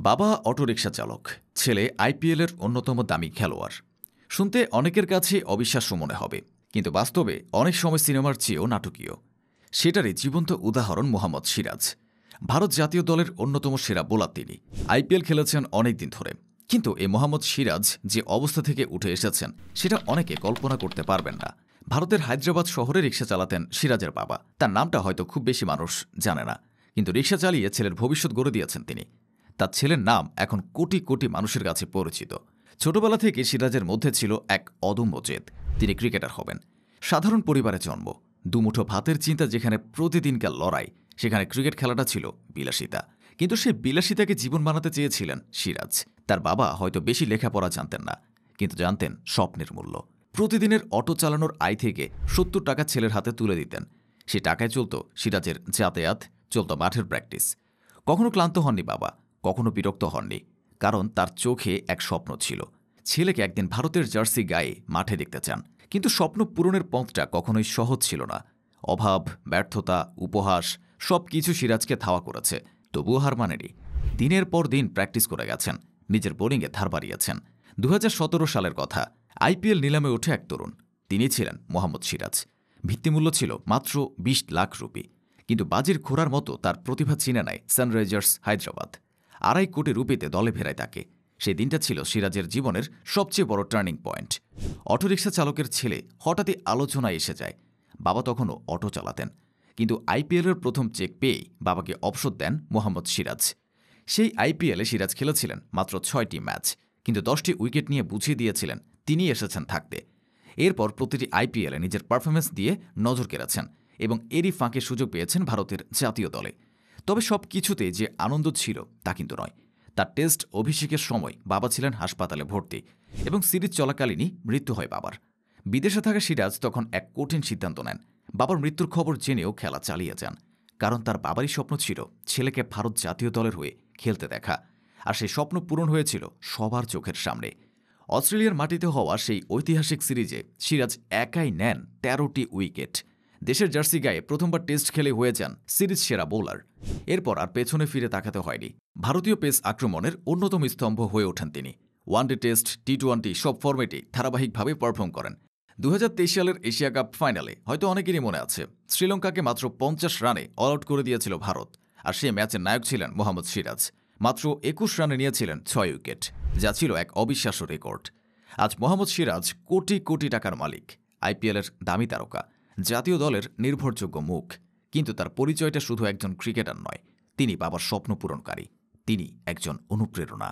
বাবা অটোরিকশা চালক, ছেলে আইপিএলের অন্যতম দামি খেলোয়াড়। শুনতে অনেকের কাছে অবিশ্বাস্য মনে হবে, কিন্তু বাস্তবে অনেক সময় সিনেমার চেয়েও নাটকীয়। সেটারই জীবন্ত উদাহরণ মোহাম্মদ সিরাজ। ভারত জাতীয় দলের অন্যতম সেরা বোলার তিনি। আইপিএল খেলেছেন অনেক দিন ধরে, কিন্তু এই মোহাম্মদ সিরাজ যে অবস্থা থেকে উঠে এসেছেন সেটা অনেকে কল্পনা করতে পারবেন না। ভারতের হায়দ্রাবাদ শহরে রিকশা চালাতেন সিরাজের বাবা। তার নামটা হয়তো খুব বেশি মানুষ জানে না, কিন্তু রিকশা চালিয়ে ছেলের ভবিষ্যৎ গড়ে দিয়েছেন তিনি। তার ছেলের নাম এখন কোটি কোটি মানুষের কাছে পরিচিত। ছোটবেলা থেকে সিরাজের মধ্যে ছিল এক অদম্য জেদ, তিনি ক্রিকেটার হবেন। সাধারণ পরিবারে জন্ম, দুমুঠো ভাতের চিন্তা যেখানে প্রতিদিনকার লড়াই, সেখানে ক্রিকেট খেলাটা ছিল বিলাসিতা। কিন্তু সেই বিলাসিতাকে জীবন বানাতে চেয়েছিলেন সিরাজ। তার বাবা হয়তো বেশি লেখাপড়া জানতেন না, কিন্তু জানতেন স্বপ্নের মূল্য। প্রতিদিনের অটো চালানোর আয় থেকে ৭০ টাকা ছেলের হাতে তুলে দিতেন। সে টাকায় চলত সিরাজের যাতায়াত, চলত মাঠের প্র্যাকটিস। কখনো ক্লান্ত হননি বাবা, কখনো বিরক্ত হননি, কারণ তার চোখে এক স্বপ্ন ছিল। ছেলেকে একদিন ভারতের জার্সি গায়ে মাঠে দেখতে চান। কিন্তু স্বপ্ন পূরণের পথটা কখনোই সহজ ছিল না। অভাব, ব্যর্থতা, উপহাস সবকিছু সিরাজকে ধাওয়া করেছে, তবুও হার মানেনি। দিনের পর দিন প্র্যাকটিস করে গেছেন, নিজের বোলিংয়ে ধার বাড়িয়েছেন। ২০১৭ সালের কথা, আইপিএল নিলামে ওঠে এক তরুণ। তিনি ছিলেন মোহাম্মদ সিরাজ। ভিত্তিমূল্য ছিল মাত্র ২০ লাখ রুপি, কিন্তু বাজির ঘোড়ার মতো তার প্রতিভা চিনে নেয় সানরাইজার্স হায়দ্রাবাদ। ২.৫ কোটি রুপিতে দলে ফেরায় তাকে। সেই দিনটা ছিল সিরাজের জীবনের সবচেয়ে বড় টার্নিং পয়েন্ট। অটোরিকশা চালকের ছেলে হঠাৎই আলোচনায় এসে যায়। বাবা তখনও অটো চালাতেন, কিন্তু আইপিএলের প্রথম চেক পেয়েই বাবাকে অবসর দেন মোহাম্মদ সিরাজ। সেই আইপিএলে সিরাজ খেলেছিলেন মাত্র ৬টি ম্যাচ, কিন্তু ১০টি উইকেট নিয়ে বুঝিয়ে দিয়েছিলেন তিনি এসেছেন থাকতে। এরপর প্রতিটি আইপিএলে নিজের পারফরমেন্স দিয়ে নজর কেড়েছেন এবং এরই ফাঁকে সুযোগ পেয়েছেন ভারতের জাতীয় দলে। তবে সব কিছুতে যে আনন্দ ছিল তা কিন্তু নয়। তার টেস্ট অভিষেকের সময় বাবা ছিলেন হাসপাতালে ভর্তি এবং সিরিজ চলাকালীনই মৃত্যু হয় বাবার। বিদেশে থাকা সিরাজ তখন এক কঠিন সিদ্ধান্ত নেন। বাবার মৃত্যুর খবর জেনেও খেলা চালিয়ে যান, কারণ তার বাবারই স্বপ্ন ছিল ছেলেকে ভারত জাতীয় দলের হয়ে খেলতে দেখা। আর সেই স্বপ্ন পূরণ হয়েছিল সবার চোখের সামনে। অস্ট্রেলিয়ার মাটিতে হওয়া সেই ঐতিহাসিক সিরিজে সিরাজ একাই নেন ১৩টি উইকেট। দেশের জার্সি গায়ে প্রথমবার টেস্ট খেলে হয়ে যান সিরিজ সেরা বোলার। এরপর আর পেছনে ফিরে তাকাতে হয়নি। ভারতীয় পেস আক্রমণের অন্যতম স্তম্ভ হয়ে ওঠেন তিনি। ওয়ানডে টেস্ট, টি-২০ সব ফরম্যাটেই ধারাবাহিকভাবে পারফর্ম করেন। ২০২৩ সালের এশিয়া কাপ ফাইনালে হয়তো অনেকেরই মনে আছে, শ্রীলঙ্কাকে মাত্র ৫০ রানে অল আউট করে দিয়েছিল ভারত। আর সে ম্যাচের নায়ক ছিলেন মোহাম্মদ সিরাজ। মাত্র ২১ রানে নিয়েছিলেন ৬ উইকেট, যা ছিল এক অবিশ্বাস্য রেকর্ড। আজ মোহাম্মদ সিরাজ কোটি কোটি টাকার মালিক, আইপিএলের দামি তারকা, জাতীয় দলের নির্ভরযোগ্য মুখ। কিন্তু তার পরিচয়টা শুধু একজন ক্রিকেটার নয়, তিনি বাবার স্বপ্ন পূরণকারী, তিনি একজন অনুপ্রেরণা।